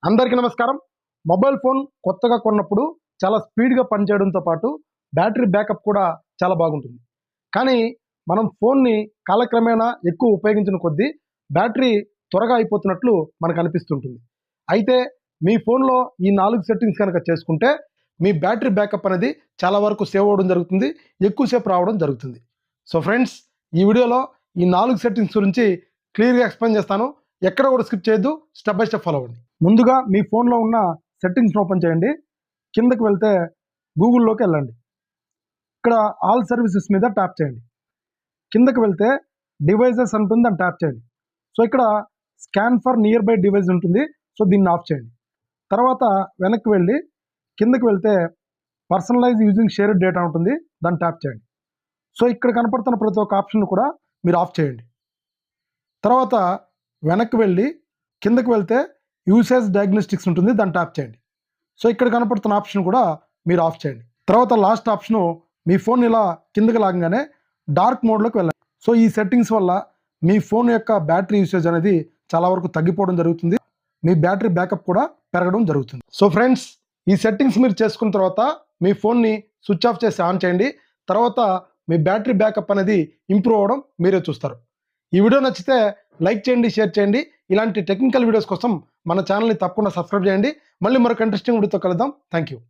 అందరికీ నమస్కారం. Mobile phone కొత్తగా కొన్నప్పుడు చాలా స్పీడ్‌గా పనిచేయడంతో పాటు బ్యాటరీ బ్యాకప్ కూడా చాలా బాగుంటుంది. కానీ మనం ఫోన్‌ని కాలక్రమేణా ఎక్కువ ఉపయోగించిన కొద్దీ బ్యాటరీ త్వరగా అయిపోతున్నట్లు మనకు అనిపిస్తుంటుంది. అయితే మీ ఫోన్‌లో ఈ 4 సెట్టింగ్స్ కనుక చేసుకుంటే మీ బ్యాటరీ బ్యాకప్ అనేది చాలా వరకు సేవ్ అవ్వడం జరుగుతుంది. ఎక్కువ సేపు రావడం జరుగుతుంది. సో ఫ్రెండ్స్, ఈ వీడియోలో ఈ 4 సెట్టింగ్స్ గురించి క్లియర్‌గా ఎక్స్‌ప్లెయిన్ చేస్తాను. ఎక్కడ కూడా స్కిప్ చేయొద్దు. స్టెప్ బై స్టెప్ ఫాలో అవ్వండి. ముందుగా మీ ఫోన్లో ఉన్న సెట్టింగ్స్ని ఓపెన్ చేయండి. కిందకి వెళ్తే గూగుల్లోకి వెళ్ళండి. ఇక్కడ ఆల్ సర్వీసెస్ మీద ట్యాప్ చేయండి. కిందకి వెళ్తే డివైజెస్ ఉంటుంది, అని ట్యాప్ చేయండి. సో ఇక్కడ scan for near by device ఉంటుంది. సో దీన్ని ఆఫ్ చేయండి. తర్వాత వెనక్కి వెళ్ళి కిందకి వెళ్తే పర్సనలైజ్ యూజింగ్ షేర్డ్ డేటా ఉంటుంది, దాన్ని ట్యాప్ చేయండి. సో ఇక్కడ కనపడుతున్న ప్రతి ఒక్క ఆప్షన్ కూడా మీరు ఆఫ్ చేయండి. తర్వాత వెనక్కి వెళ్ళి కిందకి వెళ్తే యూసేజ్ డయాగ్నోస్టిక్స్ ఉంటుంది, దాన్ని ట్యాప్ చేయండి. సో ఇక్కడ కనపడుతున్న ఆప్షన్ కూడా మీరు ఆఫ్ చేయండి. తర్వాత లాస్ట్ ఆప్షను మీ ఫోన్ ఇలా కిందకి లాగంగానే డార్క్ మోడ్లోకి వెళ్ళండి. సో ఈ సెట్టింగ్స్ వల్ల మీ ఫోన్ యొక్క బ్యాటరీ యూసేజ్ అనేది చాలా వరకు తగ్గిపోవడం జరుగుతుంది. మీ బ్యాటరీ బ్యాకప్ కూడా పెరగడం జరుగుతుంది. సో ఫ్రెండ్స్, ఈ సెట్టింగ్స్ మీరు చేసుకున్న తర్వాత మీ ఫోన్ని స్విచ్ ఆఫ్ చేసి ఆన్ చేయండి. తర్వాత మీ బ్యాటరీ బ్యాకప్ అనేది ఇంప్రూవ్ అవ్వడం మీరే చూస్తారు. ఈ వీడియో నచ్చితే లైక్ చేయండి, షేర్ చేయండి. ఇలాంటి టెక్నికల్ వీడియోస్ కోసం మన ఛానల్ని తప్పకుండా సబ్స్క్రైబ్ చేయండి. మళ్ళీ మరొక ఇంట్రెస్టింగ్ వీడియోతో కలుద్దాం. Thank you.